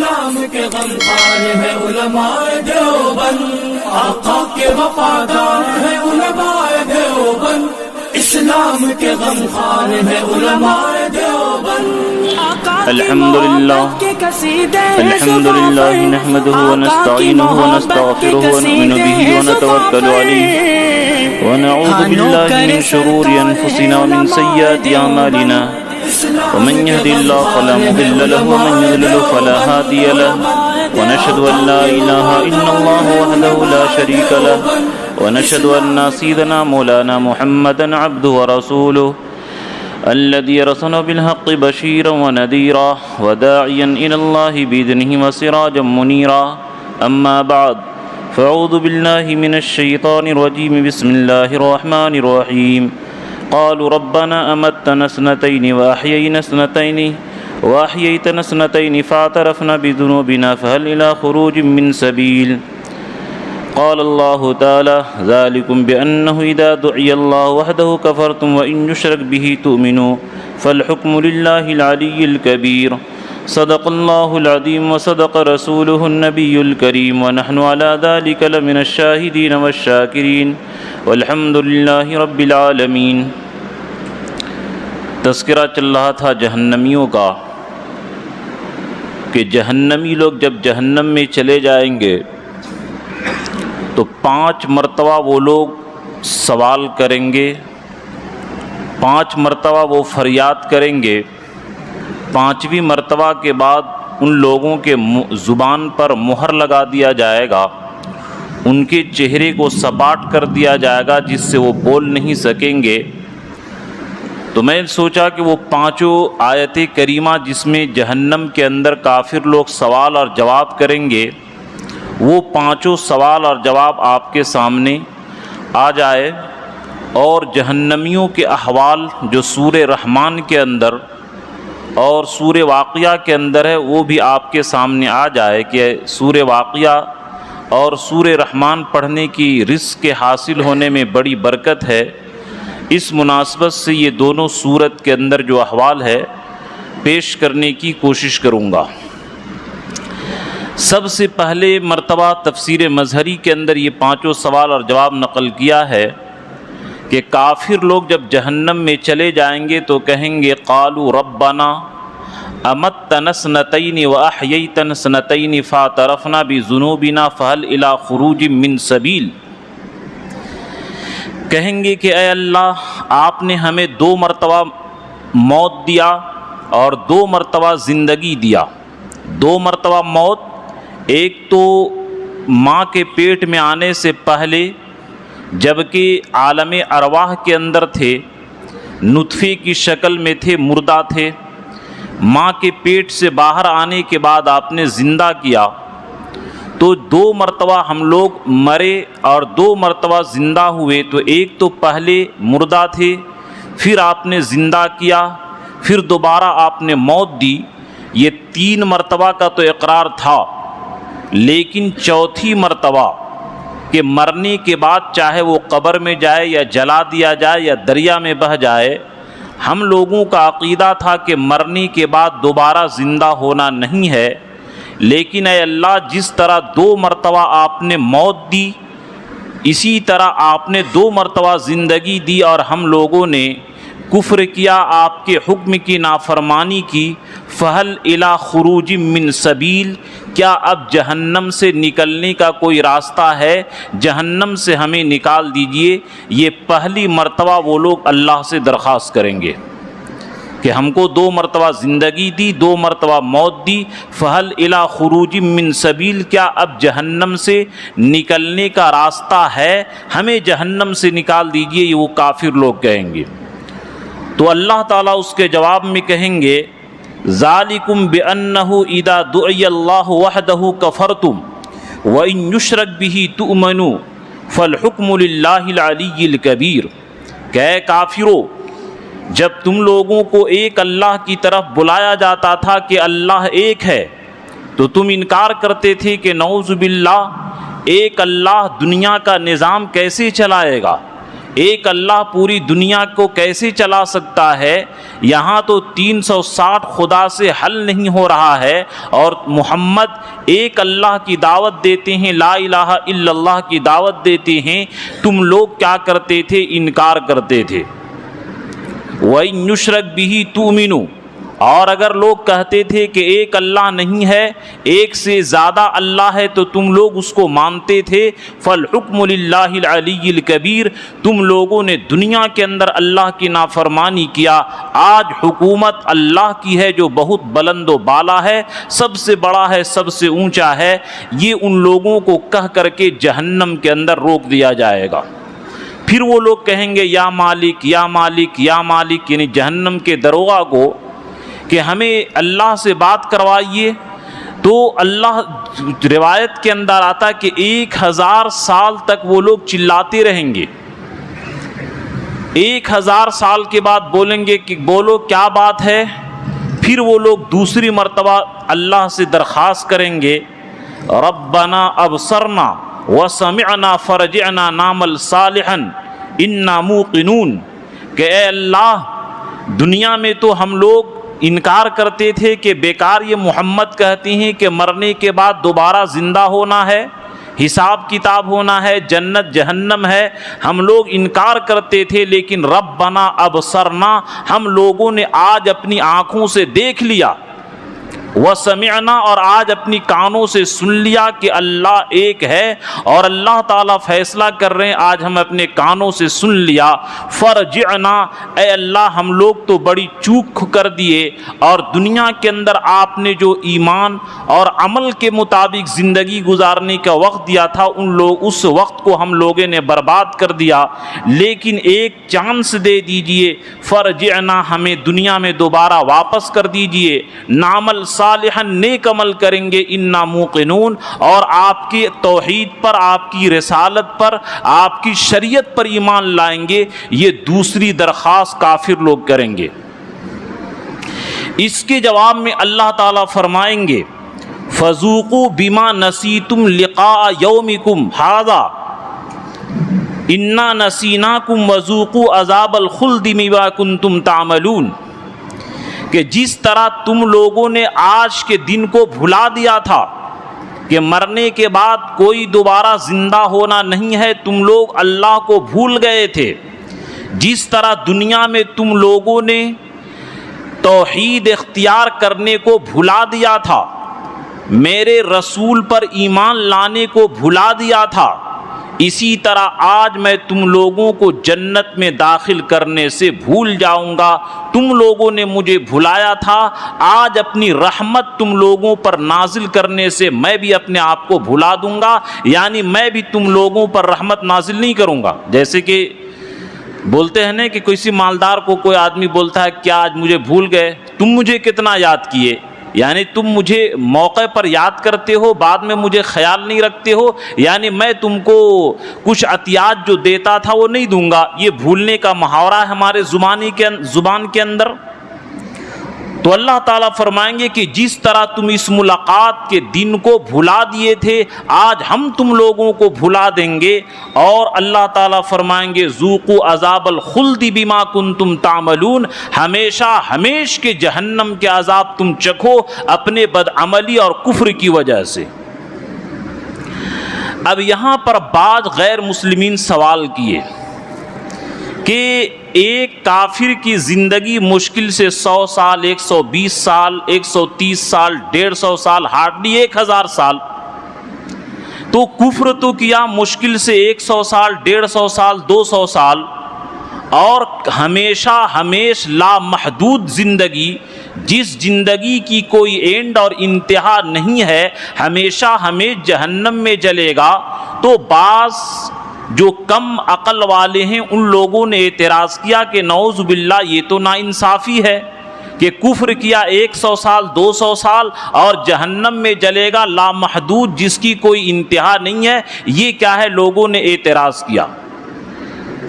اسلام کے غمخوار ہے علماء دیوبند، آقا کے وفادار ہے علماء دیوبند، اسلام کے غمخوار ہے علماء دیوبند۔ الحمدللہ نحمده ونستعینه ونستغفره ونؤمن به ونتوکل علیہ ونعوذ باللہ من شرور انفسنا ومن سیئات اعمالنا ومن يهد الله فلا مضل له ومن يضلل فلا هادي له ونشهد ان لا اله الا الله وحده لا شريك له ونشهد ان سيدنا مولانا محمدا عبده ورسوله الذي أرسله بالحق بشيرا ونذيرا وداعيا إلى الله بإذنه وسراجا منيرا، أما بعد فأعوذ بالله من الشيطان الرجيم، بسم الله الرحمن الرحيم۔ قالوا ربنا أمتنا اثنتين وأحييتنا اثنتين فاعترفنا بذنوبنا فهل إلى خروج من سبيل؟ قال الله تعالى ذلكم بأنه إذا دعي الله وحده كفرتم وإن يشرك به تؤمنوا فالحكم لله العلي الكبير۔ صدق الله العظيم وصدق رسوله النبي الكريم ونحن على ذلك لمن الشاهدين والشاكرين والحمد لله رب العالمين۔ تذکرہ چل رہا تھا جہنمیوں کا کہ جہنمی لوگ جب جہنم میں چلے جائیں گے تو 5 مرتبہ وہ لوگ سوال کریں گے، 5 مرتبہ وہ فریاد کریں گے، 5ویں مرتبہ کے بعد ان لوگوں کے زبان پر مہر لگا دیا جائے گا، ان کے چہرے کو سپاٹ کر دیا جائے گا جس سے وہ بول نہیں سکیں گے۔ تو میں سوچا کہ وہ 5 آیت کریمہ جس میں جہنم کے اندر کافر لوگ سوال اور جواب کریں گے، وہ 5 سوال اور جواب آپ کے سامنے آ جائے اور جہنمیوں کے احوال جو سورہ رحمان کے اندر اور سورہ واقعہ کے اندر ہے وہ بھی آپ کے سامنے آ جائے کہ سورہ واقعہ اور سورہ رحمان پڑھنے کی رزق کے حاصل ہونے میں بڑی برکت ہے۔ اس مناسبت سے یہ دونوں سورت کے اندر جو احوال ہے پیش کرنے کی کوشش کروں گا۔ سب سے پہلے مرتبہ تفسیر مظہری کے اندر یہ 5 سوال اور جواب نقل کیا ہے کہ کافر لوگ جب جہنم میں چلے جائیں گے تو کہیں گے قالوا ربنا امتنا اثنتین واحییتنا اثنتین فاعترفنا بذنوبنا فهل الى خروج من سبیل۔ کہیں گے کہ اے اللہ آپ نے ہمیں 2 مرتبہ موت دیا اور 2 مرتبہ زندگی دیا۔ 2 مرتبہ موت، ایک تو ماں کے پیٹ میں آنے سے پہلے جبکہ عالم ارواح کے اندر تھے، نطفے کی شکل میں تھے، مردہ تھے، ماں کے پیٹ سے باہر آنے کے بعد آپ نے زندہ کیا، تو 2 مرتبہ ہم لوگ مرے اور 2 مرتبہ زندہ ہوئے۔ تو ایک تو پہلے مردہ تھے، پھر آپ نے زندہ کیا، پھر دوبارہ آپ نے موت دی۔ یہ 3 مرتبہ کا تو اقرار تھا، لیکن 4تھی مرتبہ کہ مرنے کے بعد چاہے وہ قبر میں جائے یا جلا دیا جائے یا دریا میں بہہ جائے، ہم لوگوں کا عقیدہ تھا کہ مرنے کے بعد دوبارہ زندہ ہونا نہیں ہے، لیکن اے اللہ جس طرح 2 مرتبہ آپ نے موت دی اسی طرح آپ نے 2 مرتبہ زندگی دی اور ہم لوگوں نے کفر کیا، آپ کے حکم کی نافرمانی کی، فہل الی خروج من سبیل، کیا اب جہنم سے نکلنے کا کوئی راستہ ہے؟ جہنم سے ہمیں نکال دیجئے۔ یہ پہلی مرتبہ وہ لوگ اللہ سے درخواست کریں گے کہ ہم کو 2 مرتبہ زندگی دی، 2 مرتبہ موت دی، فہل الی خروج من سبیل، کیا اب جہنم سے نکلنے کا راستہ ہے؟ ہمیں جہنم سے نکال دیجئے، یہ وہ کافر لوگ کہیں گے۔ تو اللہ تعالیٰ اس کے جواب میں کہیں گے ذالکم بأنہ اذا دعی اللہ وحدہ کفرتم وإن یشرک بہ تؤمنوا فالحکم للہ العلی الکبیر۔ کہ اے کافرو، جب تم لوگوں کو ایک اللہ کی طرف بلایا جاتا تھا کہ اللہ ایک ہے تو تم انکار کرتے تھے کہ نعوذ باللہ ایک اللہ دنیا کا نظام کیسے چلائے گا، ایک اللہ پوری دنیا کو کیسے چلا سکتا ہے؟ یہاں تو 360 خدا سے حل نہیں ہو رہا ہے، اور محمد ایک اللہ کی دعوت دیتے ہیں، لا الہ الا اللہ کی دعوت دیتے ہیں، تم لوگ کیا کرتے تھے؟ انکار کرتے تھے۔ وَإِن يُشْرَكْ بِهِ تُؤْمِنُوا، اور اگر لوگ کہتے تھے کہ ایک اللہ نہیں ہے، ایک سے زیادہ اللہ ہے، تو تم لوگ اس کو مانتے تھے۔ فَالْحُكْمُ لِلَّهِ الْعَلِيِّ الْكَبِيرِ، تم لوگوں نے دنیا کے اندر اللہ کی نافرمانی کیا، آج حکومت اللہ کی ہے جو بہت بلند و بالا ہے، سب سے بڑا ہے، سب سے اونچا ہے۔ یہ ان لوگوں کو کہہ کر کے جہنم کے اندر روک دیا جائے گا۔ پھر وہ لوگ کہیں گے یا مالک یا مالک یا مالک، یعنی جہنم کے دروغہ کو، کہ ہمیں اللہ سے بات کروائیے۔ تو اللہ، روایت کے اندر آتا کہ 1000 سال تک وہ لوگ چلاتے رہیں گے۔ 1000 سال کے بعد بولیں گے کہ بولو کیا بات ہے۔ پھر وہ لوگ دوسری مرتبہ اللہ سے درخواست کریں گے، ربنا ابصرنا وسمعنا فرجعنا نعمل صالحا انا موقنون، کہ اے اللہ، دنیا میں تو ہم لوگ انکار کرتے تھے کہ بیکار یہ محمد کہتے ہیں کہ مرنے کے بعد دوبارہ زندہ ہونا ہے، حساب کتاب ہونا ہے، جنت جہنم ہے، ہم لوگ انکار کرتے تھے، لیکن ربنا ابصرنا، ہم لوگوں نے آج اپنی آنکھوں سے دیکھ لیا، وسمعنا، اور آج اپنی کانوں سے سن لیا کہ اللہ ایک ہے، اور اللہ تعالیٰ فیصلہ کر رہے ہیں، آج ہم اپنے کانوں سے سن لیا۔ فرجعنا، اے اللہ ہم لوگ تو بڑی چوک کر دیے، اور دنیا کے اندر آپ نے جو ایمان اور عمل کے مطابق زندگی گزارنے کا وقت دیا تھا، اس وقت کو ہم لوگوں نے برباد کر دیا، لیکن ایک چانس دے دیجئے، فرجعنا، ہمیں دنیا میں دوبارہ واپس کر دیجئے، نعمل صالحا، نیک عمل کریں گے، انا موقنون، اور آپ کی توحید پر، آپ کی رسالت پر، آپ کی شریعت پر ایمان لائیں گے۔ یہ دوسری درخواست کافر لوگ کریں گے۔ اس کے جواب میں اللہ تعالیٰ فرمائیں گے، فذوقوا بما نسیتم لقاء یومکم ھذا انا نسیناکم وذوقوا عذاب الخلد بما کنتم تعملون، کہ جس طرح تم لوگوں نے آج کے دن کو بھلا دیا تھا کہ مرنے کے بعد کوئی دوبارہ زندہ ہونا نہیں ہے، تم لوگ اللہ کو بھول گئے تھے، جس طرح دنیا میں تم لوگوں نے توحید اختیار کرنے کو بھلا دیا تھا، میرے رسول پر ایمان لانے کو بھلا دیا تھا، اسی طرح آج میں تم لوگوں کو جنت میں داخل کرنے سے بھول جاؤں گا۔ تم لوگوں نے مجھے بھلایا تھا، آج اپنی رحمت تم لوگوں پر نازل کرنے سے میں بھی اپنے آپ کو بھلا دوں گا، یعنی میں بھی تم لوگوں پر رحمت نازل نہیں کروں گا۔ جیسے کہ بولتے ہیں نا کہ کسی مالدار کو کوئی آدمی بولتا ہے کیا آج مجھے بھول گئے، تم مجھے کتنا یاد کیے، یعنی تم مجھے موقع پر یاد کرتے ہو، بعد میں مجھے خیال نہیں رکھتے ہو، یعنی میں تم کو کچھ عطیات جو دیتا تھا وہ نہیں دوں گا۔ یہ بھولنے کا محاورہ ہے ہمارے زبان کے اندر۔ تو اللہ تعالیٰ فرمائیں گے کہ جس طرح تم اس ملاقات کے دن کو بھلا دیے تھے، آج ہم تم لوگوں کو بھلا دیں گے، اور اللہ تعالیٰ فرمائیں گے ذوقوا عذاب الخلد بما کنتم تعملون، ہمیشہ ہمیش کے جہنم کے عذاب تم چکھو اپنے بدعملی اور کفر کی وجہ سے۔ اب یہاں پر بعض غیر مسلمین سوال کیے کہ ایک کافر کی زندگی مشکل سے 100 سال، 120 سال، 130 سال، 150 سال، ہارڈلی 1000 سال، تو کفر تو کیا مشکل سے 100 سال، 150 سال، 200 سال، اور ہمیشہ ہمیش لامحدود زندگی، جس زندگی کی کوئی اینڈ اور انتہا نہیں ہے، ہمیشہ ہمیش جہنم میں جلے گا۔ تو بعض جو کم عقل والے ہیں ان لوگوں نے اعتراض کیا کہ نعوذ باللہ، یہ تو ناانصافی ہے کہ کفر کیا 100 سال، 200 سال، اور جہنم میں جلے گا لامحدود، جس کی کوئی انتہا نہیں ہے، یہ کیا ہے؟ لوگوں نے اعتراض کیا۔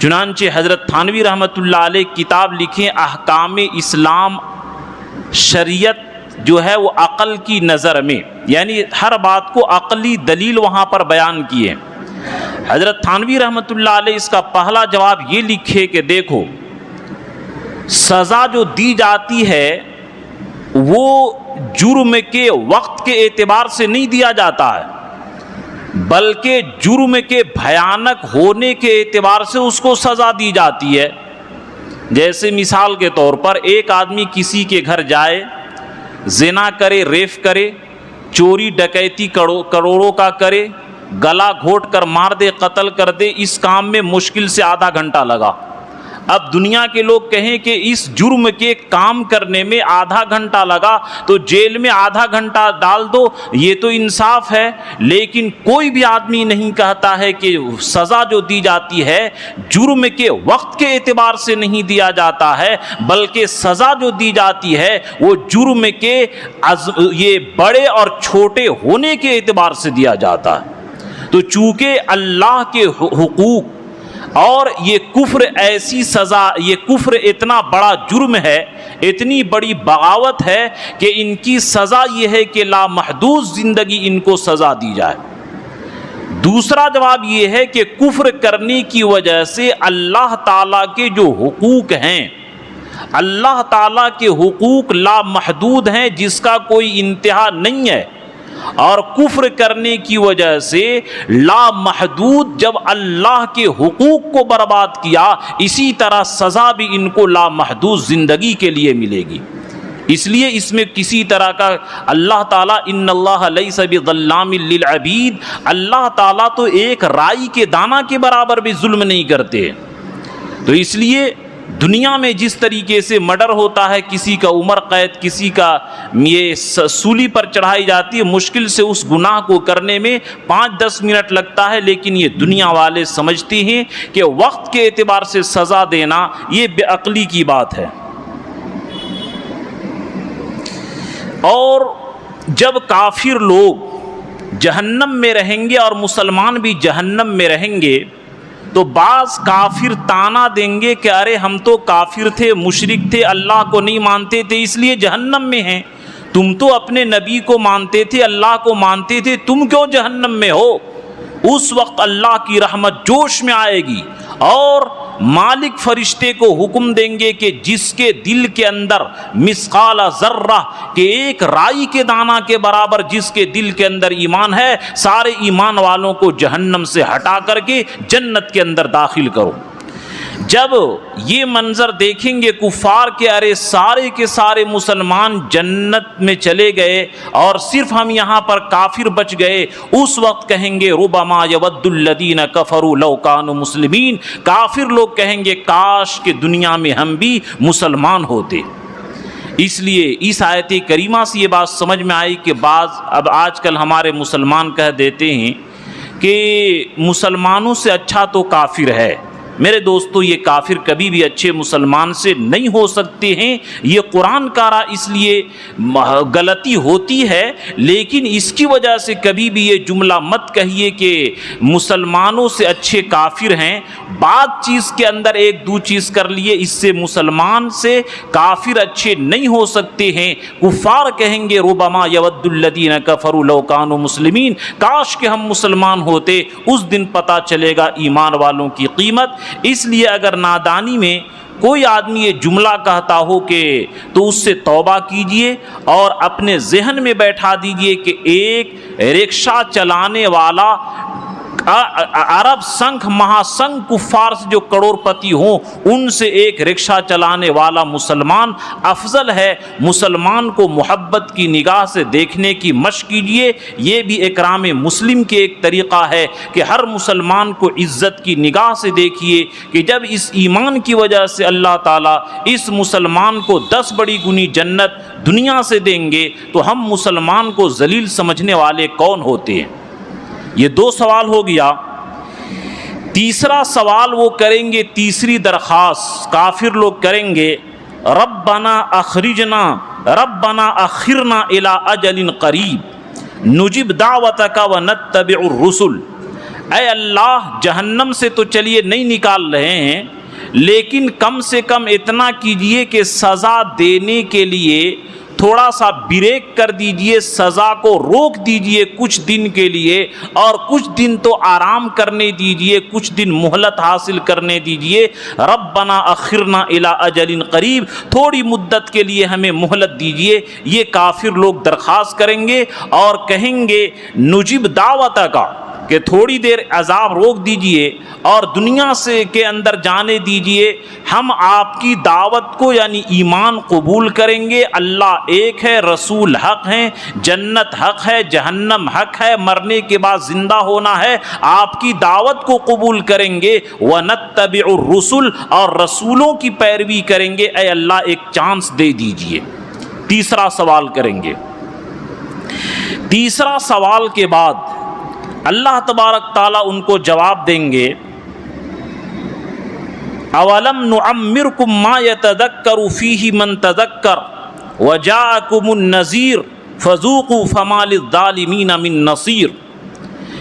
چنانچہ حضرت تھانوی رحمۃ اللہ علیہ کتاب لکھیں احکام اسلام، شریعت جو ہے وہ عقل کی نظر میں، یعنی ہر بات کو عقلی دلیل وہاں پر بیان کیے۔ حضرت تھانوی رحمۃ اللہ علیہ اس کا پہلا جواب یہ لکھے کہ دیکھو، سزا جو دی جاتی ہے وہ جرم کے وقت کے اعتبار سے نہیں دیا جاتا ہے، بلکہ جرم کے بھیانک ہونے کے اعتبار سے اس کو سزا دی جاتی ہے۔ جیسے مثال کے طور پر ایک آدمی کسی کے گھر جائے، زنا کرے، ریپ کرے، چوری ڈکیتی کروڑوں کا کرے، گلا گھونٹ کر مار دے، قتل کر دے، اس کام میں مشکل سے آدھا گھنٹہ لگا۔ اب دنیا کے لوگ کہیں کہ اس جرم کے کام کرنے میں آدھا گھنٹہ لگا تو جیل میں آدھا گھنٹہ ڈال دو، یہ تو انصاف ہے۔ لیکن کوئی بھی آدمی نہیں کہتا ہے کہ سزا جو دی جاتی ہے جرم کے وقت کے اعتبار سے نہیں دیا جاتا ہے، بلکہ سزا جو دی جاتی ہے وہ جرم کے یہ بڑے اور چھوٹے ہونے کے اعتبار سے دیا جاتا ہے۔ تو چونکہ اللہ کے حقوق اور یہ کفر ایسی سزا، یہ کفر اتنا بڑا جرم ہے، اتنی بڑی بغاوت ہے کہ ان کی سزا یہ ہے کہ لامحدود زندگی ان کو سزا دی جائے۔ دوسرا جواب یہ ہے کہ کفر کرنے کی وجہ سے اللہ تعالیٰ کے جو حقوق ہیں، اللہ تعالیٰ کے حقوق لامحدود ہیں جس کا کوئی انتہا نہیں ہے، اور کفر کرنے کی وجہ سے لامحدود جب اللہ کے حقوق کو برباد کیا، اسی طرح سزا بھی ان کو لامحدود زندگی کے لیے ملے گی۔ اس لیے اس میں کسی طرح کا اللہ تعالیٰ ان اللہ لیس بظلام للعبید، اللہ تعالیٰ تو ایک رائی کے دانہ کے برابر بھی ظلم نہیں کرتے۔ تو اس لیے دنیا میں جس طریقے سے مرڈر ہوتا ہے، کسی کا عمر قید، کسی کا یہ سولی پر چڑھائی جاتی ہے، مشکل سے اس گناہ کو کرنے میں 5-10 منٹ لگتا ہے، لیکن یہ دنیا والے سمجھتے ہیں کہ وقت کے اعتبار سے سزا دینا یہ بے عقلی کی بات ہے۔ اور جب کافر لوگ جہنم میں رہیں گے اور مسلمان بھی جہنم میں رہیں گے تو بعض کافر تانا دیں گے کہ ارے ہم تو کافر تھے، مشرک تھے، اللہ کو نہیں مانتے تھے، اس لیے جہنم میں ہیں۔ تم تو اپنے نبی کو مانتے تھے، اللہ کو مانتے تھے، تم کیوں جہنم میں ہو؟ اس وقت اللہ کی رحمت جوش میں آئے گی اور مالک فرشتے کو حکم دیں گے کہ جس کے دل کے اندر مثقال ذرہ کہ ایک رائی کے دانہ کے برابر جس کے دل کے اندر ایمان ہے، سارے ایمان والوں کو جہنم سے ہٹا کر کے جنت کے اندر داخل کرو۔ جب یہ منظر دیکھیں گے کفار کے ارے سارے کے سارے مسلمان جنت میں چلے گئے اور صرف ہم یہاں پر کافر بچ گئے، اس وقت کہیں گے ربما یود الذین کفروا لو کانوا مسلمین، کافر لوگ کہیں گے کاش کہ دنیا میں ہم بھی مسلمان ہوتے۔ اس لیے اس آیت کریمہ سے یہ بات سمجھ میں آئی کہ اب آج کل ہمارے مسلمان کہہ دیتے ہیں کہ مسلمانوں سے اچھا تو کافر ہے۔ میرے دوستو، یہ کافر کبھی بھی اچھے مسلمان سے نہیں ہو سکتے ہیں۔ یہ قرآن کارا اس لیے غلطی ہوتی ہے، لیکن اس کی وجہ سے کبھی بھی یہ جملہ مت کہیے کہ مسلمانوں سے اچھے کافر ہیں۔ بات چیز کے اندر ایک دو چیز کر لیے، اس سے مسلمان سے کافر اچھے نہیں ہو سکتے ہیں۔ کفار کہیں گے ربما یود الذین کفروا لو کانوا مسلمین، کاش کہ ہم مسلمان ہوتے، اس دن پتہ چلے گا ایمان والوں کی قیمت۔ اس لیے اگر نادانی میں کوئی آدمی یہ جملہ کہتا ہو کہ تو اس سے توبہ کیجئے اور اپنے ذہن میں بیٹھا دیجئے کہ ایک رکشہ چلانے والا عرب سنکھ مہاسنکھ کفار سے جو کروڑ پتی ہوں ان سے ایک رکشہ چلانے والا مسلمان افضل ہے۔ مسلمان کو محبت کی نگاہ سے دیکھنے کی مشق کیجیے۔ یہ بھی اکرام مسلم کے ایک طریقہ ہے کہ ہر مسلمان کو عزت کی نگاہ سے دیکھیے کہ جب اس ایمان کی وجہ سے اللہ تعالیٰ اس مسلمان کو 10 بڑی گنی جنت دنیا سے دیں گے تو ہم مسلمان کو ذلیل سمجھنے والے کون ہوتے ہیں؟ یہ 2 سوال ہو گیا۔ تیسرا سوال وہ کریں گے، تیسری درخواست کافر لوگ کریں گے، ربنا اخرجنا ربنا اخرنا الی اجل قریب نجب دعوتک ونتبع الرسل۔ اے اللہ، جہنم سے تو چلیے نہیں نکال رہے ہیں، لیکن کم سے کم اتنا کیجئے کہ سزا دینے کے لیے تھوڑا سا بریک کر دیجئے، سزا کو روک دیجئے کچھ دن کے لیے، اور کچھ دن تو آرام کرنے دیجئے، کچھ دن مہلت حاصل کرنے دیجئے۔ ربنا اخرنا الی اجل قریب، تھوڑی مدت کے لیے ہمیں مہلت دیجئے۔ یہ کافر لوگ درخواست کریں گے اور کہیں گے نجیب دعوت کا، کہ تھوڑی دیر عذاب روک دیجئے اور دنیا سے کے اندر جانے دیجئے، ہم آپ کی دعوت کو یعنی ایمان قبول کریں گے۔ اللہ ایک ہے، رسول حق ہیں، جنت حق ہے، جہنم حق ہے، مرنے کے بعد زندہ ہونا ہے، آپ کی دعوت کو قبول کریں گے۔ وَنَتَّبِعُ الرُّسُلَ، اور رسولوں کی پیروی کریں گے۔ اے اللہ ایک چانس دے دیجئے۔ تیسرا سوال کریں گے۔ تیسرا سوال کے بعد اللہ تبارک تعالیٰ ان کو جواب دیں گے، اولم نعمرکم ما یتذکر فیہ من تذکر وجاءکم النذیر فذوقوا فما للظالمین من نصیر،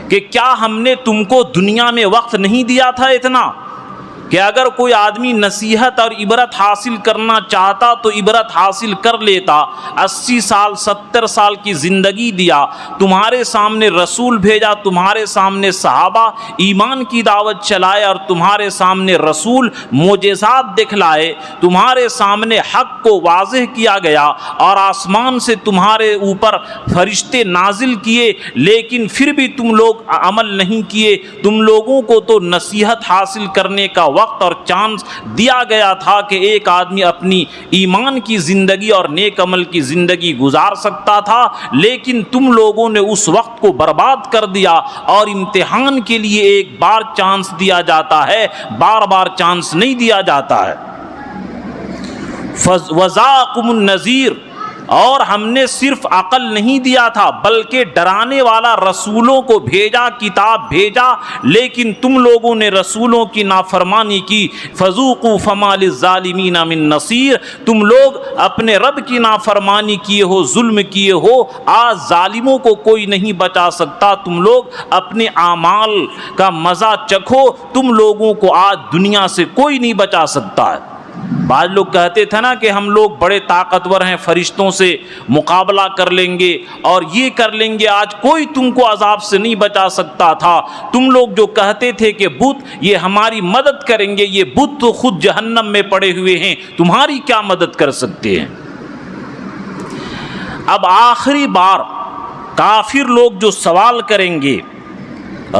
کہ کیا ہم نے تم کو دنیا میں وقت نہیں دیا تھا اتنا کہ اگر کوئی آدمی نصیحت اور عبرت حاصل کرنا چاہتا تو عبرت حاصل کر لیتا۔ 80 سال 70 سال کی زندگی دیا، تمہارے سامنے رسول بھیجا، تمہارے سامنے صحابہ ایمان کی دعوت چلائے، اور تمہارے سامنے رسول معجزات دکھلائے، تمہارے سامنے حق کو واضح کیا گیا، اور آسمان سے تمہارے اوپر فرشتے نازل کیے، لیکن پھر بھی تم لوگ عمل نہیں کیے۔ تم لوگوں کو تو نصیحت حاصل کرنے کا وقت اور چانس دیا گیا تھا کہ ایک آدمی اپنی ایمان کی زندگی اور نیک عمل کی زندگی گزار سکتا تھا، لیکن تم لوگوں نے اس وقت کو برباد کر دیا۔ اور امتحان کے لیے ایک بار چانس دیا جاتا ہے، بار بار چانس نہیں دیا جاتا ہے۔ وَذَاقُمُ النَّذِيرُ، اور ہم نے صرف عقل نہیں دیا تھا بلکہ ڈرانے والا رسولوں کو بھیجا، کتاب بھیجا، لیکن تم لوگوں نے رسولوں کی نافرمانی کی۔ فذوقوا فما للظالمین من نصیر، تم لوگ اپنے رب کی نافرمانی کیے ہو، ظلم کیے ہو، آج ظالموں کو کوئی نہیں بچا سکتا۔ تم لوگ اپنے اعمال کا مزہ چکھو، تم لوگوں کو آج دنیا سے کوئی نہیں بچا سکتا ہے۔ بعض لوگ کہتے تھے نا کہ ہم لوگ بڑے طاقتور ہیں، فرشتوں سے مقابلہ کر لیں گے اور یہ کر لیں گے، آج کوئی تم کو عذاب سے نہیں بچا سکتا تھا۔ تم لوگ جو کہتے تھے کہ بت یہ ہماری مدد کریں گے، یہ بت تو خود جہنم میں پڑے ہوئے ہیں، تمہاری کیا مدد کر سکتے ہیں۔ اب آخری بار کافر لوگ جو سوال کریں گے،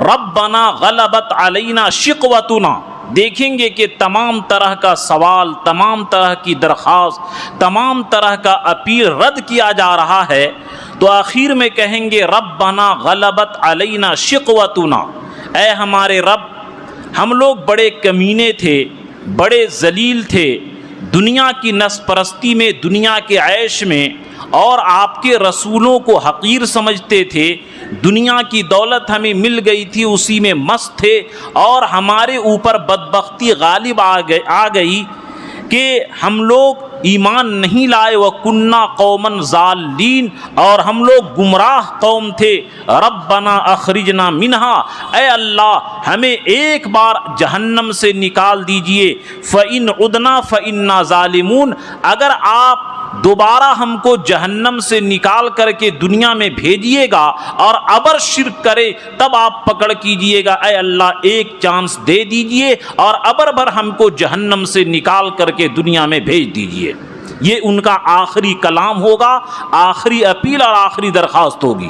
ربنا غلبت علینا شقوتنا، دیکھیں گے کہ تمام طرح کا سوال، تمام طرح کی درخواست، تمام طرح کا اپیل رد کیا جا رہا ہے، تو آخر میں کہیں گے ربنا غلبت علینا شقوتنا، اے ہمارے رب، ہم لوگ بڑے کمینے تھے، بڑے ذلیل تھے، دنیا کی نفس پرستی میں، دنیا کے عیش میں، اور آپ کے رسولوں کو حقیر سمجھتے تھے، دنیا کی دولت ہمیں مل گئی تھی اسی میں مست تھے، اور ہمارے اوپر بدبختی غالب آ گئی کہ ہم لوگ ایمان نہیں لائے، وَكُنَّا قَوْمًا ضَالِّينَ، اور ہم لوگ گمراہ قوم تھے۔ ربنا اخرجنا منہا، اے اللہ ہمیں ایک بار جہنم سے نکال دیجئے، فَإِنْ عُدْنَا فَإِنَّا ظَالِمُونَ، اگر آپ دوبارہ ہم کو جہنم سے نکال کر کے دنیا میں بھیجیے گا اور ابر شرک کرے تب آپ پکڑ کیجئے گا، اے اللہ ایک چانس دے دیجئے اور ابر بر ہم کو جہنم سے نکال کر کے دنیا میں بھیج دیجئے۔ یہ ان کا آخری کلام ہوگا، آخری اپیل اور آخری درخواست ہوگی۔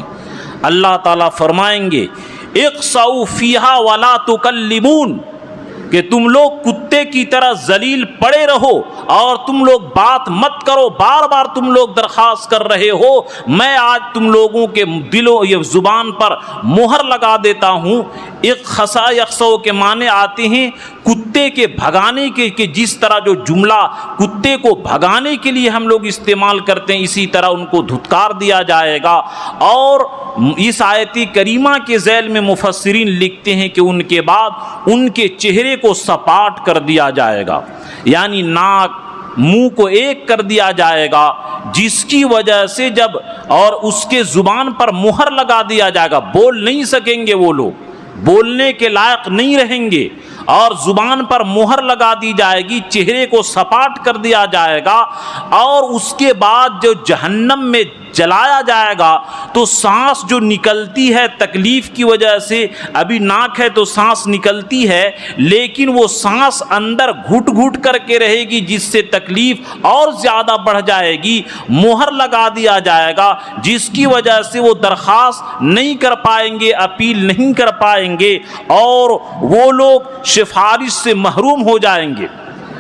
اللہ تعالیٰ فرمائیں گے اقصوا فیہا ولا تکلمون، کہ تم لوگ کتے کی طرح ذلیل پڑے رہو اور تم لوگ بات مت کرو، بار بار تم لوگ درخواست کر رہے ہو، میں آج تم لوگوں کے دلوں یا زبان پر مہر لگا دیتا ہوں۔ اقصا یقصو کے معنی آتے ہیں کتے کے بھگانے کے، کہ جس طرح جو جملہ کتے کو بھگانے کے لیے ہم لوگ استعمال کرتے ہیں اسی طرح ان کو دھتکار دیا جائے گا۔ اور اس آیت کریمہ کے ذیل میں مفسرین لکھتے ہیں کہ ان کے بعد ان کے چہرے کو سپاٹ کر دیا جائے گا، یعنی ناک منہ کو ایک کر دیا جائے گا، جس کی وجہ سے جب اور اس کے زبان پر مہر لگا دیا جائے گا، بول نہیں سکیں گے، وہ لوگ بولنے کے لائق نہیں رہیں گے، اور زبان پر مہر لگا دی جائے گی، چہرے کو سپاٹ کر دیا جائے گا، اور اس کے بعد جو جہنم میں جلایا جائے گا تو سانس جو نکلتی ہے تکلیف کی وجہ سے، ابھی ناک ہے تو سانس نکلتی ہے لیکن وہ سانس اندر گھٹ گھٹ کر کے رہے گی، جس سے تکلیف اور زیادہ بڑھ جائے گی، مہر لگا دیا جائے گا، جس کی وجہ سے وہ درخواست نہیں کر پائیں گے، اپیل نہیں کر پائیں گے، اور وہ لوگ سفارش سے محروم ہو جائیں گے۔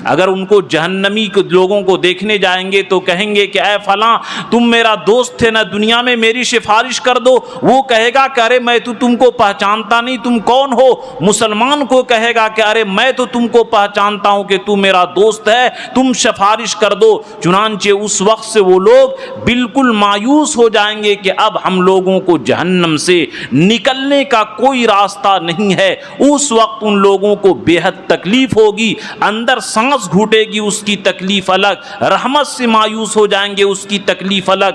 اگر ان کو جہنمی لوگوں کو دیکھنے جائیں گے تو کہیں گے کہ اے فلاں تم میرا دوست تھے نا دنیا میں، میری سفارش کر دو۔ وہ کہے گا کہ ارے میں تو تم کو پہچانتا نہیں، تم کون ہو؟ مسلمان کو کہے گا کہ ارے میں تو تم کو پہچانتا ہوں کہ تم میرا دوست ہے، تم سفارش کر دو۔ چنانچہ اس وقت سے وہ لوگ بالکل مایوس ہو جائیں گے کہ اب ہم لوگوں کو جہنم سے نکلنے کا کوئی راستہ نہیں ہے۔ اس وقت ان لوگوں کو بے حد تکلیف ہوگی، اندر سانس گھٹے گی، اس کی تکلیف الگ، رحمت سے مایوس ہو جائیں گے، اس کی تکلیف الگ،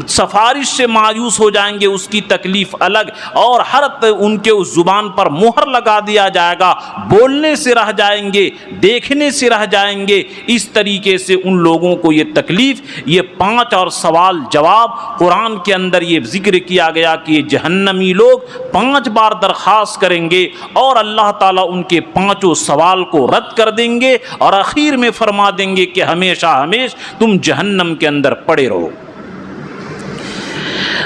سفارش سے مایوس ہو جائیں گے، اس کی تکلیف الگ، اور ہر ان کے اس زبان پر مہر لگا دیا جائے گا، بولنے سے رہ جائیں گے، دیکھنے سے رہ جائیں گے۔ اس طریقے سے ان لوگوں کو یہ تکلیف، یہ 5 اور سوال جواب قرآن کے اندر یہ ذکر کیا گیا کہ یہ جہنمی لوگ 5 بار درخواست کریں گے اور اللہ تعالیٰ ان کے 5 سوال کو رد کر دیں گے، اور آخر میں فرما دیں گے کہ ہمیشہ ہمیشہ تم جہنم کے اندر پڑے رہو۔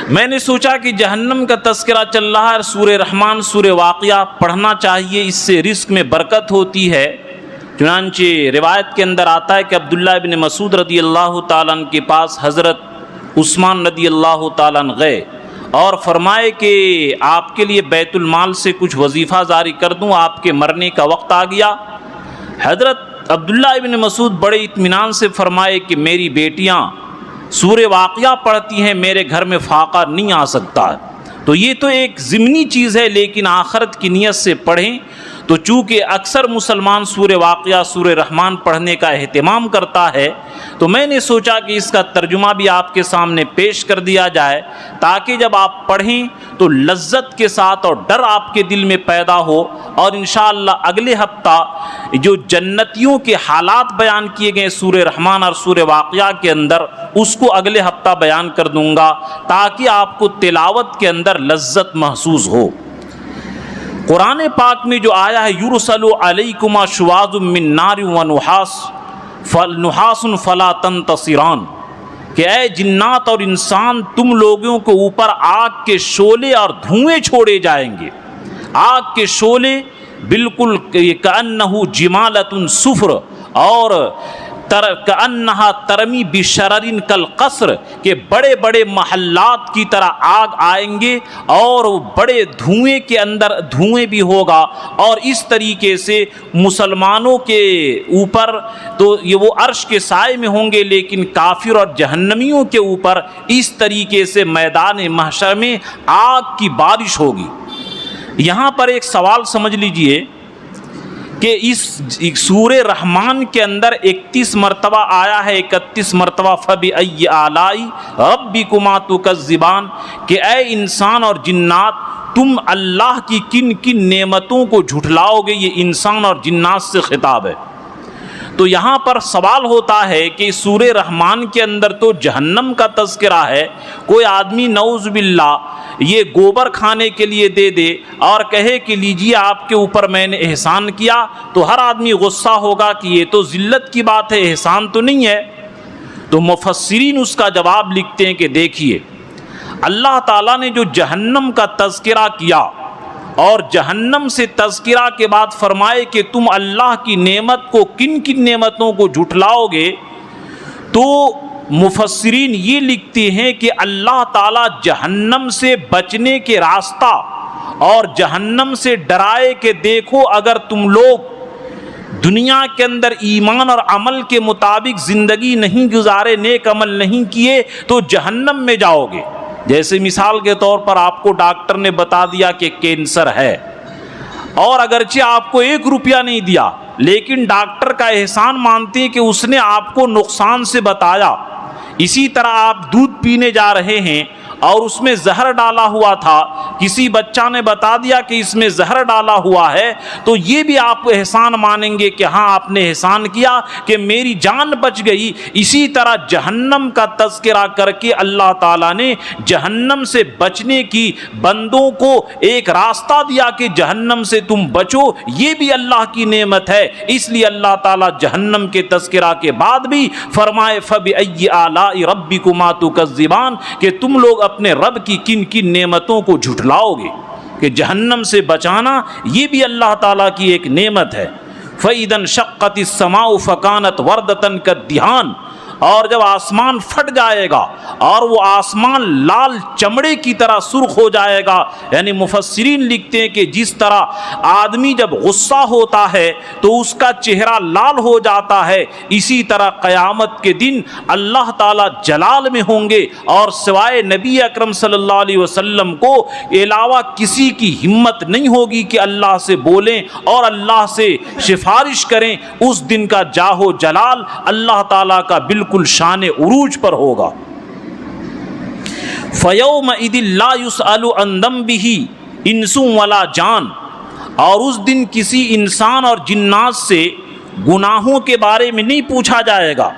میں نے سوچا کہ جہنم کا تذکرہ چل رہا ہے، سورہ رحمان، سورہ واقعہ پڑھنا چاہیے، اس سے رزق میں برکت ہوتی ہے۔ چنانچہ روایت کے اندر آتا ہے کہ عبداللہ بن مسعود رضی اللہ تعالیٰ عنہ کے پاس حضرت عثمان رضی اللہ تعالیٰ عنہ گئے اور فرمائے کہ آپ کے لیے بیت المال سے کچھ وظیفہ جاری کر دوں، آپ کے مرنے کا وقت آ گیا۔ حضرت عبداللہ ابن مسعود بڑے اطمینان سے فرمائے کہ میری بیٹیاں سورہ واقعہ پڑھتی ہیں، میرے گھر میں فاقہ نہیں آ سکتا۔ تو یہ تو ایک ضمنی چیز ہے، لیکن آخرت کی نیت سے پڑھیں۔ تو چونکہ اکثر مسلمان سورہ واقعہ، سورہ رحمان پڑھنے کا اہتمام کرتا ہے، تو میں نے سوچا کہ اس کا ترجمہ بھی آپ کے سامنے پیش کر دیا جائے، تاکہ جب آپ پڑھیں تو لذت کے ساتھ اور ڈر آپ کے دل میں پیدا ہو، اور انشاءاللہ اگلے ہفتہ جو جنتیوں کے حالات بیان کیے گئے سورہ رحمان اور سورہ واقعہ کے اندر، اس کو اگلے ہفتہ بیان کر دوں گا، تاکہ آپ کو تلاوت کے اندر لذت محسوس ہو۔ قرآن پاک میں جو آیا ہے یرسل علیکما شواظ من نار ونحاس فلا تنتصران، کہ اے جنات اور انسان تم لوگوں کے اوپر آگ کے شعلے اور دھوئیں چھوڑے جائیں گے۔ آگ کے شعلے بالکل کأنہ جمالۃ صفر، اور کأنہا ترمی بشرر کالقصر، کہ بڑے بڑے محلات کی طرح آگ آئیں گے، اور بڑے دھوئیں کے اندر دھوئیں بھی ہوگا، اور اس طریقے سے مسلمانوں کے اوپر تو یہ وہ عرش کے سائے میں ہوں گے، لیکن کافر اور جہنمیوں کے اوپر اس طریقے سے میدان محشر میں آگ کی بارش ہوگی۔ یہاں پر ایک سوال سمجھ لیجئے کہ اس سورہ رحمان کے اندر 31 مرتبہ آیا ہے، 31 مرتبہ فَبِأَيِّ آلَاءِ رَبِّكُمَا تُكَذِّبَانِ، کہ اے انسان اور جنات تم اللہ کی کن کن نعمتوں کو جھٹلاؤ گے۔ یہ انسان اور جنات سے خطاب ہے۔ تو یہاں پر سوال ہوتا ہے کہ سورہ رحمان کے اندر تو جہنم کا تذکرہ ہے، کوئی آدمی نعوذ باللہ یہ گوبر کھانے کے لیے دے دے اور کہے کہ لیجیے آپ کے اوپر میں نے احسان کیا، تو ہر آدمی غصہ ہوگا کہ یہ تو ذلت کی بات ہے، احسان تو نہیں ہے۔ تو مفسرین اس کا جواب لکھتے ہیں کہ دیکھیے، اللہ تعالیٰ نے جو جہنم کا تذکرہ کیا اور جہنم سے تذکرہ کے بعد فرمائے کہ تم اللہ کی نعمت کو کن کن نعمتوں کو جھٹلاؤ گے، تو مفسرین یہ لکھتے ہیں کہ اللہ تعالیٰ جہنم سے بچنے کے راستہ اور جہنم سے ڈرائے کہ دیکھو اگر تم لوگ دنیا کے اندر ایمان اور عمل کے مطابق زندگی نہیں گزارے، نیک عمل نہیں کیے، تو جہنم میں جاؤ گے۔ جیسے مثال کے طور پر آپ کو ڈاکٹر نے بتا دیا کہ کینسر ہے، اور اگرچہ آپ کو 1 روپیہ نہیں دیا، لیکن ڈاکٹر کا احسان مانتے ہیں کہ اس نے آپ کو نقصان سے بتایا۔ اسی طرح آپ دودھ پینے جا رہے ہیں اور اس میں زہر ڈالا ہوا تھا، کسی بچہ نے بتا دیا کہ اس میں زہر ڈالا ہوا ہے، تو یہ بھی آپ احسان مانیں گے کہ ہاں آپ نے احسان کیا کہ میری جان بچ گئی۔ اسی طرح جہنم کا تذکرہ کر کے اللہ تعالیٰ نے جہنم سے بچنے کی بندوں کو ایک راستہ دیا کہ جہنم سے تم بچو، یہ بھی اللہ کی نعمت ہے۔ اس لیے اللہ تعالیٰ جہنم کے تذکرہ کے بعد بھی فرمائے فَبِأَيِّ آلَاءِ رَبِّكُمَا تُكَذِّبَانِ کہ تم لوگ اپنے رب کی کن کن نعمتوں کو جھٹلاؤ گے۔ کہ جہنم سے بچانا یہ بھی اللہ تعالیٰ کی ایک نعمت ہے۔ فَإِذَا انشَقَّتِ السَّمَاءُ فَكَانَتْ وَرْدَةً كَالدِّهَانِ اور جب آسمان پھٹ جائے گا اور وہ آسمان لال چمڑے کی طرح سرخ ہو جائے گا، یعنی مفسرین لکھتے ہیں کہ جس طرح آدمی جب غصہ ہوتا ہے تو اس کا چہرہ لال ہو جاتا ہے، اسی طرح قیامت کے دن اللہ تعالیٰ جلال میں ہوں گے اور سوائے نبی اکرم صلی اللہ علیہ وسلم کو علاوہ کسی کی ہمت نہیں ہوگی کہ اللہ سے بولیں اور اللہ سے سفارش کریں۔ اس دن کا جاہ و جلال اللہ تعالیٰ کا بالکل شان عروج پر ہوگا۔ فَيَوْمَئِذٍ لَا يُسْأَلُ عَنْ ذَنبِهِ إِنسٌ وَلَا جان اور اس دن کسی انسان اور جنات سے گناہوں کے بارے میں نہیں پوچھا جائے گا۔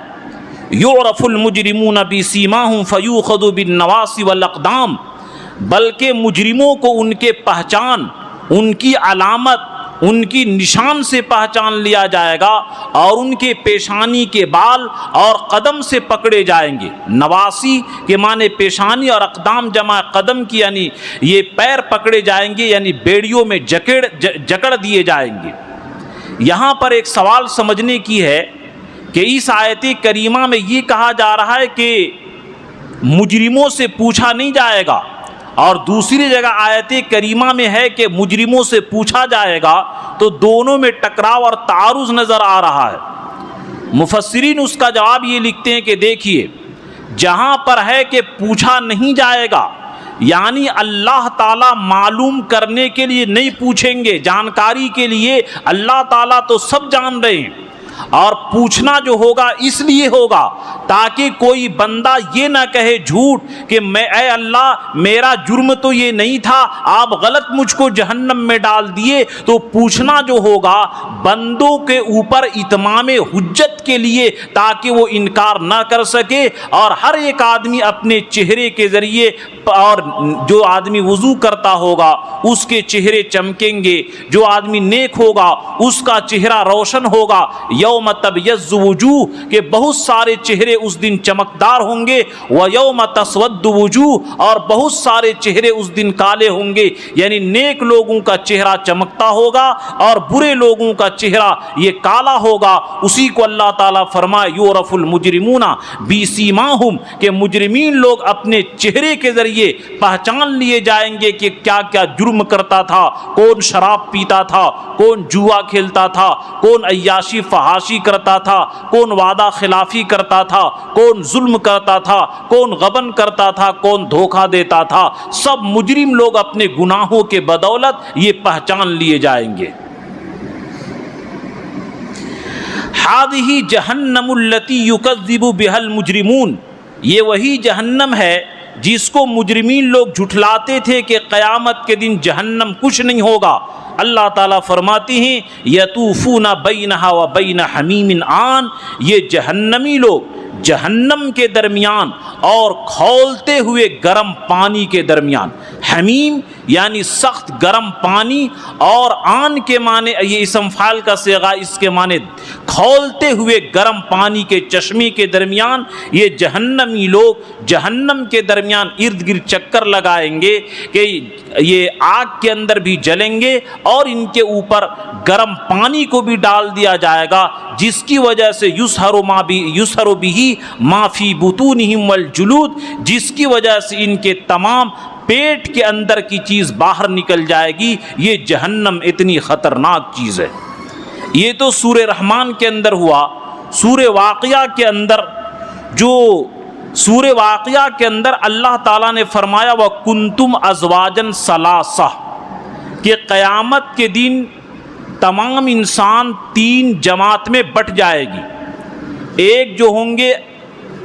يُعْرَفُ الْمُجْرِمُونَ بِسِيمَاهُمْ فَيُؤْخَذُ بِالنَّوَاصِي وَالْأَقْدَامِ بلکہ مجرموں کو ان کے پہچان، ان کی علامت، ان کی نشان سے پہچان لیا جائے گا اور ان کے پیشانی کے بال اور قدم سے پکڑے جائیں گے۔ نواسی کے معنی پیشانی اور اقدام جمع قدم کی، یعنی یہ پیر پکڑے جائیں گے، یعنی بیڑیوں میں جکڑ دیے جائیں گے۔ یہاں پر ایک سوال سمجھنے کی ہے کہ اس آیت کریمہ میں یہ کہا جا رہا ہے کہ مجرموں سے پوچھا نہیں جائے گا، اور دوسری جگہ آیت کریمہ میں ہے کہ مجرموں سے پوچھا جائے گا، تو دونوں میں ٹکراؤ اور تعارض نظر آ رہا ہے۔ مفسرین اس کا جواب یہ لکھتے ہیں کہ دیکھیے، جہاں پر ہے کہ پوچھا نہیں جائے گا یعنی اللہ تعالیٰ معلوم کرنے کے لیے نہیں پوچھیں گے، جانکاری کے لیے اللہ تعالیٰ تو سب جان رہے ہیں، اور پوچھنا جو ہوگا اس لیے ہوگا تاکہ کوئی بندہ یہ نہ کہے جھوٹ کہ اے اللہ میرا جرم تو یہ نہیں تھا، آپ غلط مجھ کو جہنم میں ڈال دیے۔ تو پوچھنا جو ہوگا بندوں کے اوپر اتمام حجت کے لیے تاکہ وہ انکار نہ کر سکے، اور ہر ایک آدمی اپنے چہرے کے ذریعے، اور جو آدمی وضو کرتا ہوگا اس کے چہرے چمکیں گے، جو آدمی نیک ہوگا اس کا چہرہ روشن ہوگا۔ یوم تبیض وجوہ کہ بہت سارے چہرے اس دن چمکدار ہوں گے، ویوم تسود وجوہ اور بہت سارے چہرے اس دن کالے ہوں گے، یعنی نیک لوگوں کا چہرہ چمکتا ہوگا اور برے لوگوں کا چہرہ یہ کالا ہوگا۔ اسی کو اللہ تعالیٰ فرمائے یعرف المجرمون بسیماہم کہ مجرمین لوگ اپنے چہرے کے ذریعے پہچان لیے جائیں گے کہ کیا کیا جرم کرتا تھا، کون شراب پیتا تھا، کون جوا کھیلتا تھا، کون عیاشی فحاشی کرتا تھا، کون وعدہ خلافی کرتا تھا، کون ظلم کرتا تھا، کون غبن کرتا تھا، کون دھوکہ دیتا تھا۔ سب مجرم لوگ اپنے گناہوں کے بدولت یہ پہچان لیے جائیں گے۔ ہذہ جہنم التی یکذب بها المجرمون یہ وہی جہنم ہے جس کو مجرمین لوگ جھٹلاتے تھے کہ قیامت کے دن جہنم کچھ نہیں ہوگا۔ اللہ تعالیٰ فرماتے ہیں یطوفون بینہا و بین حمیم آن یہ جہنمی لوگ جہنم کے درمیان اور کھولتے ہوئے گرم پانی کے درمیان، حمیم یعنی سخت گرم پانی، اور آن کے معنی یہ اسم فاعل کا صیغہ، اس کے معنی کھولتے ہوئے گرم پانی کے چشمے کے درمیان یہ جہنمی لوگ جہنم کے درمیان ارد گرد چکر لگائیں گے کہ یہ آگ کے اندر بھی جلیں گے اور ان کے اوپر گرم پانی کو بھی ڈال دیا جائے گا، جس کی وجہ سے یسہر بہ ما فی بطونہم والجلود جس کی وجہ سے ان کے تمام پیٹ کے اندر کی چیز باہر نکل جائے گی۔ یہ جہنم اتنی خطرناک چیز ہے۔ یہ تو سورہ رحمان کے اندر ہوا۔ سورہ واقعہ کے اندر سورہ واقعہ کے اندر اللہ تعالیٰ نے فرمایا وَكُنْتُمْ أَزْوَاجًا ثَلَاثَةً کہ قیامت کے دن تمام انسان تین جماعت میں بٹ جائے گی۔ ایک جو ہوں گے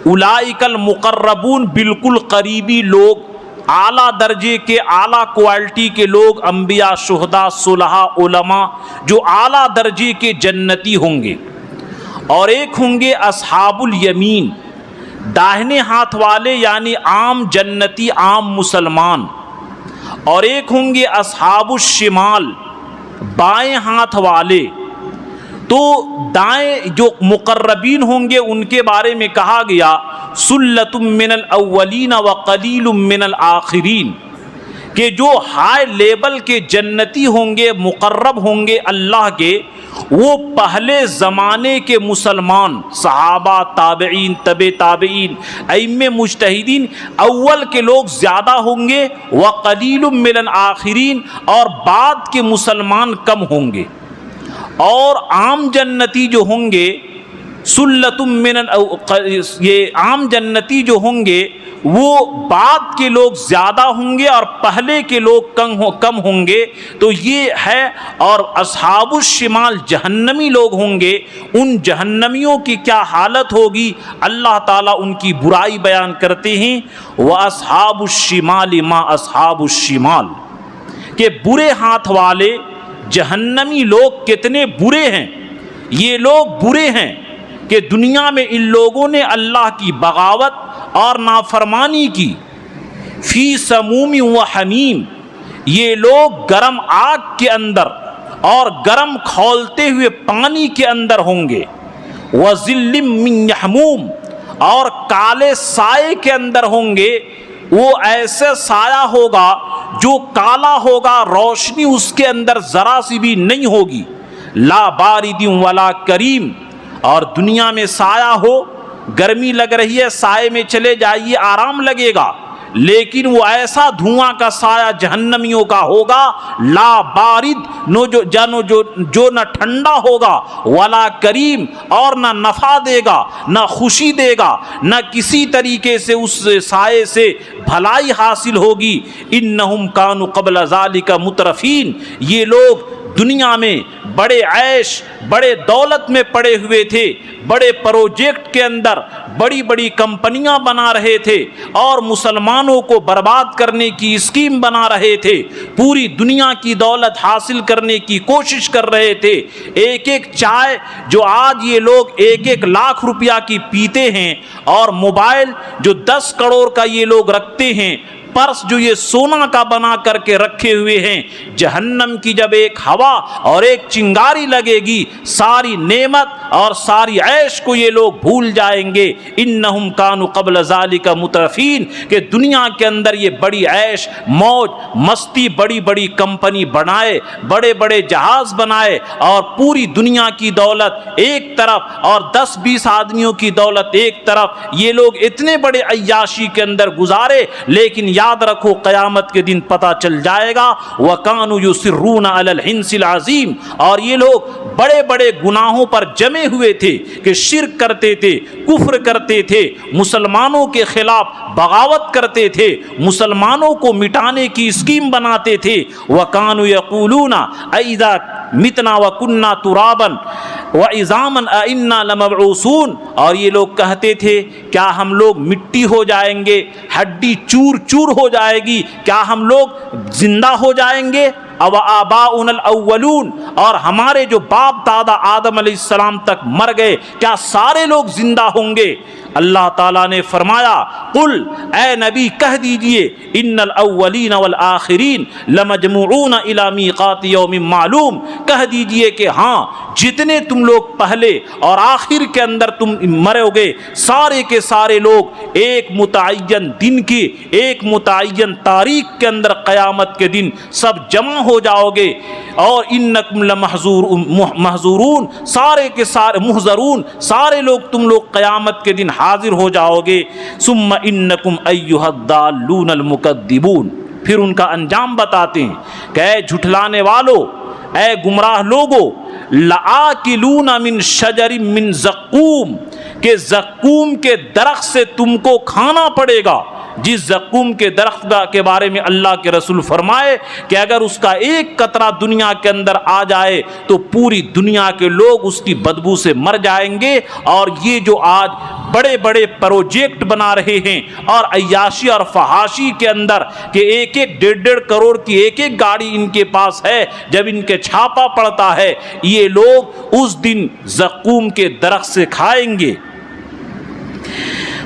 اولئک المقربون بالکل قریبی لوگ، اعلیٰ درجے کے اعلیٰ کوالٹی کے لوگ انبیاء، شہداء، صلحاء، علماء جو اعلیٰ درجے کے جنتی ہوں گے، اور ایک ہوں گے اصحاب الیمین، داہنے ہاتھ والے یعنی عام جنتی، عام مسلمان، اور ایک ہوں گے اصحاب الشمال، بائیں ہاتھ والے۔ تو دائیں جو مقربین ہوں گے ان کے بارے میں کہا گیا سلۃ من الاولین وقلیل من الآخرین، کہ جو ہائی لیول کے جنتی ہوں گے، مقرب ہوں گے اللہ کے، وہ پہلے زمانے کے مسلمان، صحابہ، تابعین، تبع تابعین، ائمہ مجتہدین، اول کے لوگ زیادہ ہوں گے، وقلیل من الآخرین، اور بعد کے مسلمان کم ہوں گے۔ اور عام جنتی جو ہوں گے سلۃ من یہ عام جنتی جو ہوں گے وہ بعد کے لوگ زیادہ ہوں گے اور پہلے کے لوگ کم ہوں گے، تو یہ ہے۔ اور اصحاب الشمال جہنمی لوگ ہوں گے، ان جہنمیوں کی کیا حالت ہوگی اللہ تعالیٰ ان کی برائی بیان کرتے ہیں، وَأَصْحَابُ الشِّمَالِ مَا أَصْحَابُ الشِّمَالِ، کہ برے ہاتھ والے جہنمی لوگ کتنے برے ہیں۔ یہ لوگ برے ہیں کہ دنیا میں ان لوگوں نے اللہ کی بغاوت اور نافرمانی کی۔ فی سموم و حمیم، یہ لوگ گرم آگ کے اندر اور گرم کھولتے ہوئے پانی کے اندر ہوں گے۔ وَظِلٍّ مِّن یحموم، اور کالے سائے کے اندر ہوں گے۔ وہ ایسے سایہ ہوگا جو کالا ہوگا، روشنی اس کے اندر ذرا سی بھی نہیں ہوگی۔ لا بارد ولا کریم، اور دنیا میں سایہ ہو، گرمی لگ رہی ہے، سائے میں چلے جائیے آرام لگے گا، لیکن وہ ایسا دھواں کا سایہ جہنمیوں کا ہوگا، لا بارد جو نہ ٹھنڈا ہوگا، ولا کریم، اور نہ نفع دے گا، نہ خوشی دے گا، نہ کسی طریقے سے اس سائے سے بھلائی حاصل ہوگی۔ انہم کانوا قبل ذالک مترفین، یہ لوگ دنیا میں بڑے عیش، بڑے دولت میں پڑے ہوئے تھے، بڑے پروجیکٹ کے اندر بڑی بڑی کمپنیاں بنا رہے تھے اور مسلمانوں کو برباد کرنے کی اسکیم بنا رہے تھے، پوری دنیا کی دولت حاصل کرنے کی کوشش کر رہے تھے۔ ایک ایک چائے جو آج یہ لوگ 1-1 لاکھ روپیہ کی پیتے ہیں، اور موبائل جو 10 کروڑ کا یہ لوگ رکھتے ہیں، پرس جو یہ سونا کا بنا کر کے رکھے ہوئے ہیں، جہنم کی جب ایک ہوا اور ایک چنگاری لگے گی، ساری نعمت اور ساری عیش کو یہ لوگ بھول جائیں گے۔ انہم کانوا قبل ذالک مترفین، کہ دنیا کے اندر یہ بڑی عیش، موج مستی، بڑی بڑی کمپنی بنائے، بڑے بڑے جہاز بنائے، اور پوری دنیا کی دولت ایک طرف اور 10-20 آدمیوں کی دولت ایک طرف، یہ لوگ اتنے بڑے عیاشی کے اندر گزارے، لیکن یاد رکھو قیامت کے دن پتہ چل جائے گا وَكَانُوا يُصِرُّونَ عَلَى الْحِنْسِ الْعَظِيمِ، اور یہ لوگ بڑے بڑے گناہوں پر جمے ہوئے تھے کہ شرک کرتے تھے، کفر کرتے تھے، مسلمانوں کے خلاف بغاوت کرتے تھے، مسلمانوں کو مٹانے کی اسکیم بناتے تھے۔ وَكَانُوا يَقُولُونَ أَإِذَا مِتْنَا وَكُنَّا تُرَابًا وَعِظَامًا أَإِنَّا لَمَبْعُوثُونَ، اور یہ لوگ کہتے تھے کیا ہم لوگ مٹی ہو جائیں گے، ہڈی چور چور ہو جائے گی، کیا ہم لوگ زندہ ہو جائیں گے؟ او آباؤنا الاولون، اور ہمارے جو باپ دادا آدم علیہ السلام تک مر گئے، کیا سارے لوگ زندہ ہوں گے؟ اللہ تعالیٰ نے فرمایا قل، اے نبی کہہ دیجئے، ان الاولین والآخرین لمجموعون الی میقات یوم معلوم، کہہ دیجئے کہ ہاں جتنے تم لوگ پہلے اور آخر کے اندر تم مرو گے، سارے کے سارے لوگ ایک متعین دن کی، ایک متعین تاریخ کے اندر قیامت کے دن سب جمع ہو جاؤ گے، اور انکم لمحضورون، سارے کے سارے محضرون، سارے لوگ تم لوگ قیامت کے دن حاضر ہو جاؤ گے۔ ثم انکم ایھا الضالون المکذبون، پھر ان کا انجام بتاتے ہیں کہ اے جھٹلانے والو، اے گمراہ لوگو، لآکلون من شجر من زقوم، کہ زقوم کے درخت سے تم کو کھانا پڑے گا۔ جس زقوم کے درخت کے بارے میں اللہ کے رسول فرمائے کہ اگر اس کا ایک قطرہ دنیا کے اندر آ جائے تو پوری دنیا کے لوگ اس کی بدبو سے مر جائیں گے۔ اور یہ جو آج بڑے بڑے پروجیکٹ بنا رہے ہیں اور عیاشی اور فحاشی کے اندر کہ ایک ایک 1.5 کروڑ کی ایک ایک گاڑی ان کے پاس ہے، جب ان کے چھاپا پڑتا ہے یہ لوگ اس دن زقوم کے درخت سے کھائیں گے۔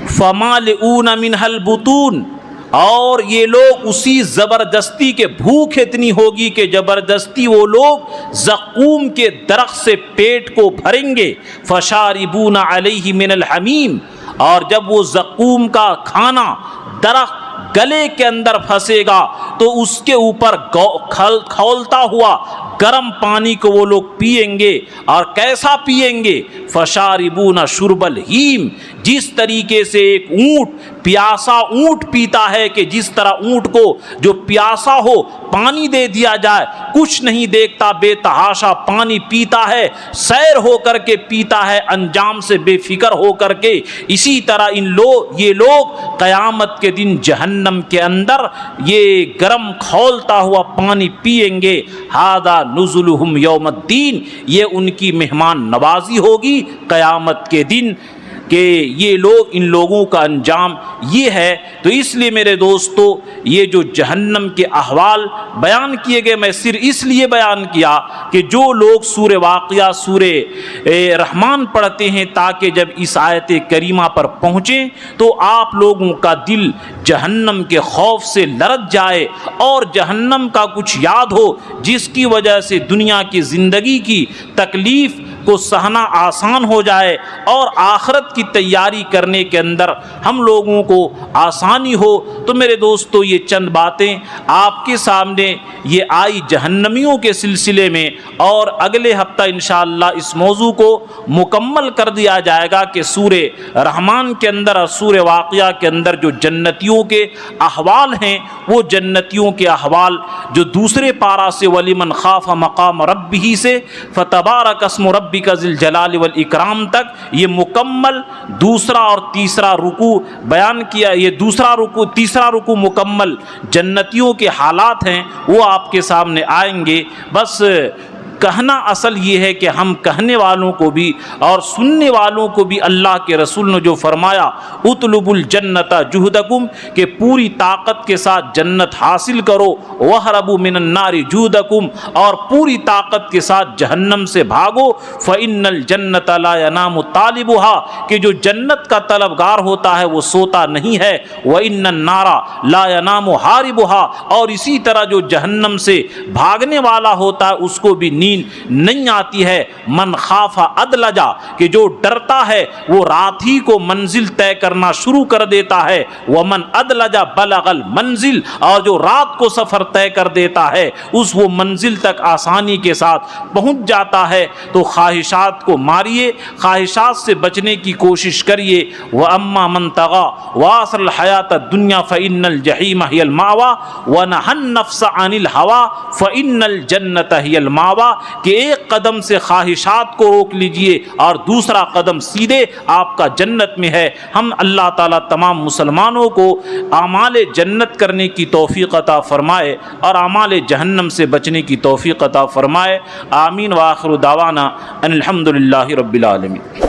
فَمَالِئُونَ مِنْهَا الْبُطُونَ، اور یہ لوگ اسی زبردستی کے بھوک اتنی ہوگی کہ زبردستی وہ لوگ زقوم کے درخت سے پیٹ کو بھریں گے۔ فَشَارِبُونَ عَلَيْهِ مِنَ الْحَمِيمِ، اور جب وہ زقوم کا کھانا درخت گلے کے اندر پھنسے گا تو اس کے اوپر کھولتا ہوا گرم پانی کو وہ لوگ پئیں گے۔ اور کیسا پئیں گے؟ فشاربون شرب الہیم، جس طریقے سے ایک اونٹ پیاسا اونٹ پیتا ہے کہ جس طرح اونٹ کو جو پیاسا ہو پانی دے دیا جائے کچھ نہیں دیکھتا، بے تحاشا پانی پیتا ہے، سیر ہو کر کے پیتا ہے، انجام سے بے فکر ہو کر کے، اسی طرح یہ لوگ قیامت کے دن جہنم کے اندر یہ گرم کھولتا ہوا پانی پئیں گے۔ ھذا نزلہم یوم الدین، یہ ان کی مہمان نوازی ہوگی قیامت کے دن کہ یہ لوگ ان لوگوں کا انجام یہ ہے۔ تو اس لیے میرے دوستو یہ جو جہنم کے احوال بیان کیے گئے میں صرف اس لیے بیان کیا کہ جو لوگ سورہ واقعہ سورہ رحمان پڑھتے ہیں تاکہ جب اس آیت کریمہ پر پہنچیں تو آپ لوگوں کا دل جہنم کے خوف سے لرز جائے اور جہنم کا کچھ یاد ہو جس کی وجہ سے دنیا کی زندگی کی تکلیف کو سہنا آسان ہو جائے اور آخرت کی تیاری کرنے کے اندر ہم لوگوں کو آسانی ہو۔ تو میرے دوستو یہ چند باتیں آپ کے سامنے یہ آئی جہنمیوں کے سلسلے میں، اور اگلے ہفتہ انشاءاللہ اس موضوع کو مکمل کر دیا جائے گا کہ سورہ رحمان کے اندر اور سورہ واقعہ کے اندر جو جنتیوں کے احوال ہیں وہ جنتیوں کے احوال جو دوسرے پارہ سے وَلِمَنْ خَافَ مَقَامَ رَبِّهِ سے فَتَبَارَكَ اسْمُ رَبِّكَ ذِي الْجَلَالِ وَالْإِكْرَامِ تک یہ مکمل دوسرا اور تیسرا رکوع بیان کیا۔ یہ تیسرا رکوع مکمل جنتیوں کے حالات ہیں وہ آپ کے سامنے آئیں گے۔ بس کہنا اصل یہ ہے کہ ہم کہنے والوں کو بھی اور سننے والوں کو بھی اللہ کے رسول نے جو فرمایا اطلب الجنت جہدکم کہ پوری طاقت کے ساتھ جنت حاصل کرو، وہربوا من النار جہدکم اور پوری طاقت کے ساتھ جہنم سے بھاگو، فإن الجنت لا ینام طالبها کہ جو جنت کا طلبگار ہوتا ہے وہ سوتا نہیں ہے، وإن النار لا ینام حاربها اور اسی طرح جو جہنم سے بھاگنے والا ہوتا ہے اس کو بھی نیند نہیں آتی ہے۔ من خاف ادلجا کہ جو ڈرتا ہے وہ رات ہی کو منزل طے کرنا شروع کر دیتا ہے، ومن ادلجا بلغ المنزل اور جو رات کو سفر طے کر دیتا ہے اس وہ منزل تک آسانی کے ساتھ پہنچ جاتا ہے۔ تو خواہشات کو ماریے، خواہشات سے بچنے کی کوشش کریے۔ وَأَمَّا مَنْ طَغَىٰ وَآثَرَ الْحَيَاةَ الدُّنْيَا فَإِنَّ الْجَحِيمَ هِيَ الْمَأْوَىٰ وَنَهَى النَّفْسَ عَنِ الْهَوَىٰ فَإِنَّ الْجَنَّةَ هِيَ الْمَأْوَىٰ کہ ایک قدم سے خواہشات کو روک لیجئے اور دوسرا قدم سیدھے آپ کا جنت میں ہے۔ ہم اللہ تعالیٰ تمام مسلمانوں کو اعمال جنت کرنے کی توفیق عطا فرمائے اور اعمال جہنم سے بچنے کی توفیق عطا فرمائے۔ آمین وآخر دعوانا ان الحمدللہ رب العالمین۔